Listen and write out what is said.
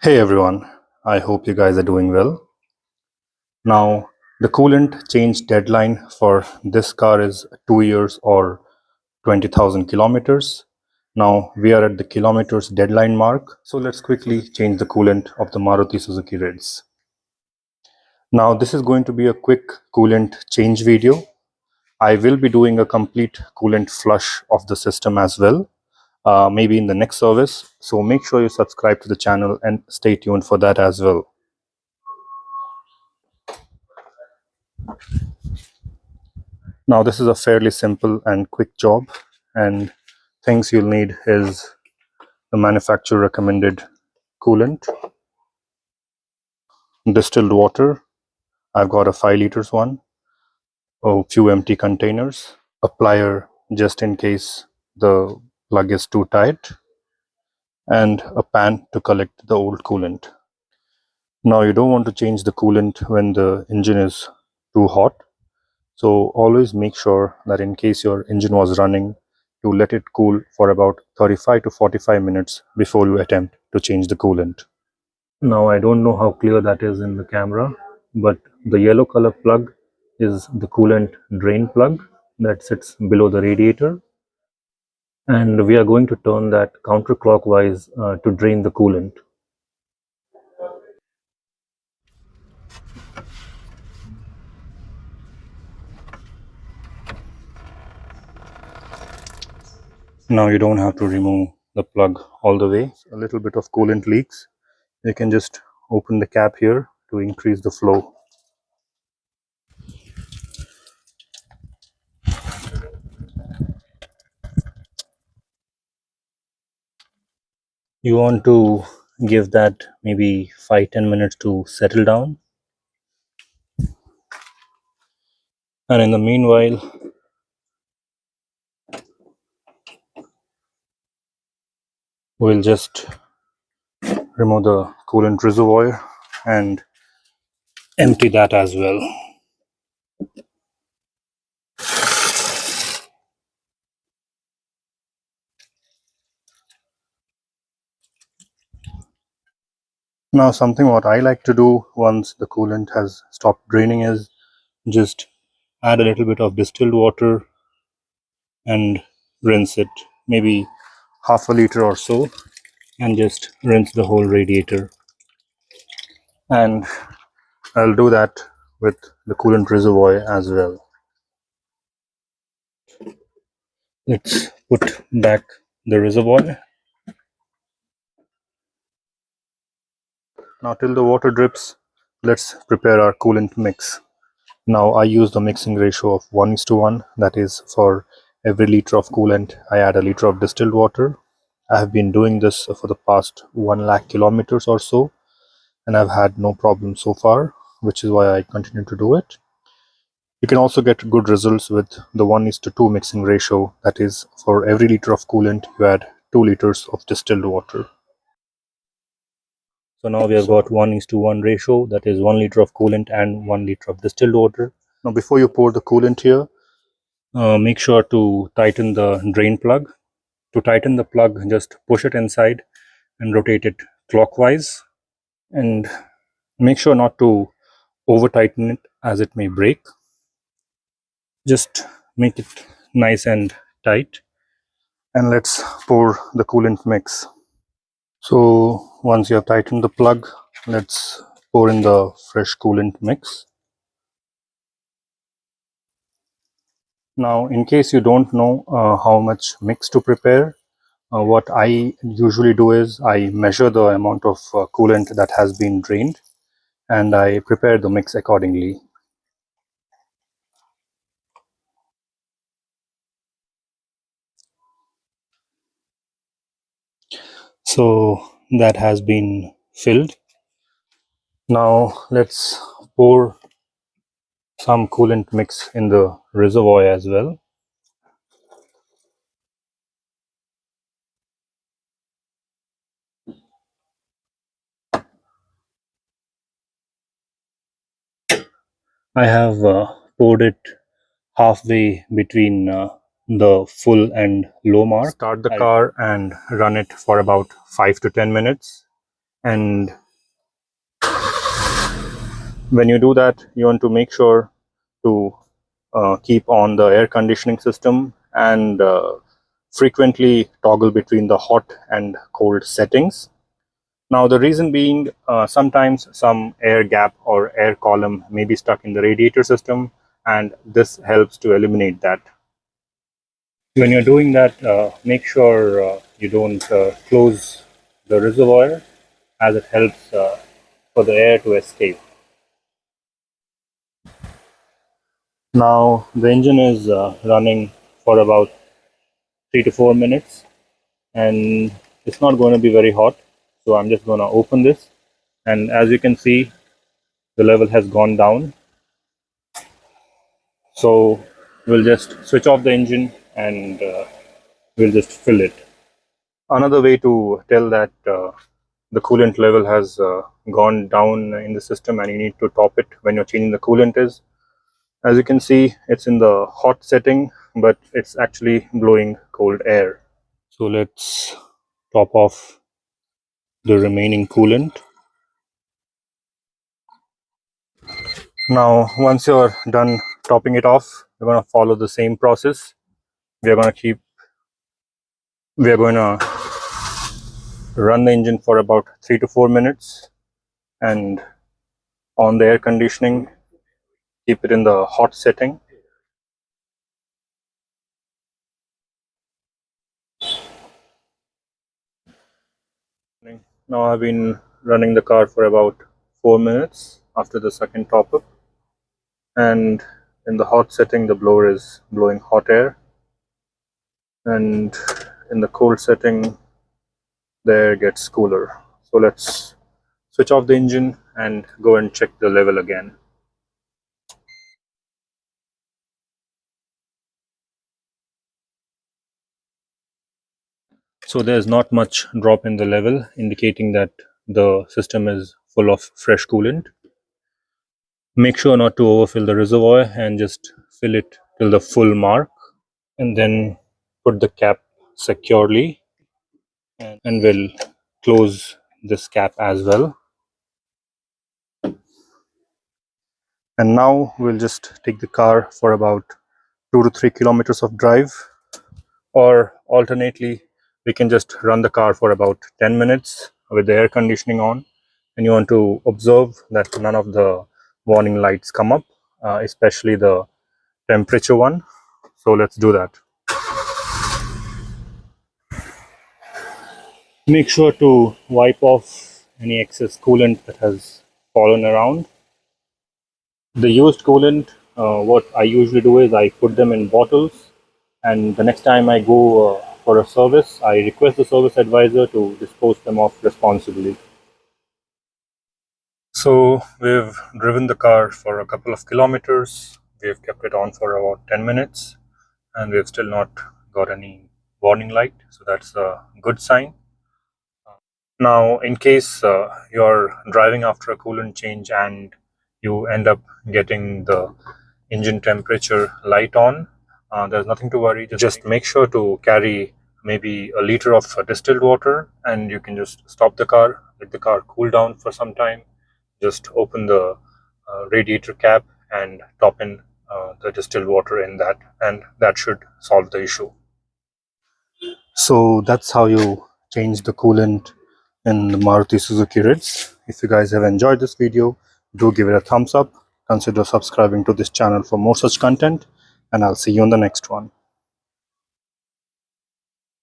Hey everyone, I hope you guys are doing well. Now, the coolant change deadline for this car is 2 years or 20,000 kilometers. Now, we are at the kilometers deadline mark, so let's quickly change the coolant of the Maruti Suzuki Ritz. Now, this is going to be a quick coolant change video. I will be doing a complete coolant flush of the system as well, maybe in the next service. So make sure you subscribe to the channel and stay tuned for that as well. Now this is a fairly simple and quick job, and things you'll need is the manufacturer recommended coolant, distilled water. I've got a 5 liters one, a few empty containers, a plier just in case the plug is too tight, and a pan to collect the old coolant. Now you don't want to change the coolant when the engine is too hot, so always make sure that in case your engine was running, to let it cool for about 35 to 45 minutes before you attempt to change the coolant. Now I don't know how clear that is in the camera, but the yellow color plug is the coolant drain plug that sits below the radiator, and we are going to turn that counterclockwise to drain the coolant. Now you don't have to remove the plug all the way. A little bit of coolant leaks. You can just open the cap here to increase the flow. You want to give that maybe 5-10 minutes to settle down, and in the meanwhile we'll just remove the coolant reservoir and empty that as well. Now something what I like to do once the coolant has stopped draining is just add a little bit of distilled water and rinse it, maybe half a liter or so, and just rinse the whole radiator. And I'll do that with the coolant reservoir as well. Let's put back the reservoir. Now till the water drips, let's prepare our coolant mix. Now I use the mixing ratio of 1:1, that is for every liter of coolant I add a liter of distilled water. I have been doing this for the past 1 lakh kilometers or so, and I've had no problem so far, which is why I continue to do it. You can also get good results with the 1:2 mixing ratio, that is for every liter of coolant you add 2 liters of distilled water. So now we have got 1:1 ratio, that is 1 liter of coolant and 1 liter of distilled water. Now before you pour the coolant here, make sure to tighten the drain plug. To tighten the plug, just push it inside and rotate it clockwise, and make sure not to over tighten it as it may break. Just make it nice and tight, and let's pour the coolant mix. So once you have tightened the plug, let's pour in the fresh coolant mix. Now in case you don't know how much mix to prepare, what I usually do is I measure the amount of coolant that has been drained, and I prepare the mix accordingly. So that has been filled. Now let's pour some coolant mix in the reservoir as well. I have poured it halfway between the full and low mark. Start the car and run it for about 5 to 10 minutes. And when you do that, you want to make sure to keep on the air conditioning system and frequently toggle between the hot and cold settings. Now, the reason being, sometimes some air gap or air column may be stuck in the radiator system, and this helps to eliminate that. When you're doing that, make sure you don't close the reservoir, as it helps for the air to escape. Now, the engine is running for about 3 to 4 minutes, and it's not going to be very hot. So I'm just going to open this, and as you can see, the level has gone down. So we'll just switch off the engine and we'll just fill it. Another way to tell that the coolant level has gone down in the system and you need to top it when you're changing the coolant is, as you can see, it's in the hot setting, but it's actually blowing cold air. So let's top off the remaining coolant. Now, once you're done topping it off, we're going to follow the same process. We are going to run the engine for about 3 to 4 minutes, and on the air conditioning, keep it in the hot setting. Now I've been running the car for about 4 minutes after the second top up, and in the hot setting the blower is blowing hot air, and in the cold setting the air gets cooler. So let's switch off the engine and go and check the level again. So there's not much drop in the level, indicating that the system is full of fresh coolant. Make sure not to overfill the reservoir and just fill it till the full mark, and then put the cap securely, and we'll close this cap as well. And now we'll just take the car for about 2 to 3 kilometers of drive, or alternately we can just run the car for about 10 minutes with the air conditioning on, and you want to observe that none of the warning lights come up, especially the temperature one. So let's do that. Make sure to wipe off any excess coolant that has fallen around. The used coolant, what I usually do is I put them in bottles, and the next time I go for a service, I request the service advisor to dispose them off responsibly. So we've driven the car for a couple of kilometers. We've kept it on for about 10 minutes, and we've still not got any warning light, so that's a good sign. Now, in case you're driving after a coolant change and you end up getting the engine temperature light on, there's nothing to worry. Just make sure to carry maybe a liter of distilled water, and you can just stop the car, let the car cool down for some time. Just open the radiator cap and top in the distilled water in that, and that should solve the issue. So that's how you change the coolant in the Maruti Suzuki Ritz. If you guys have enjoyed this video, do give it a thumbs up. Consider subscribing to this channel for more such content, and I'll see you on the next one.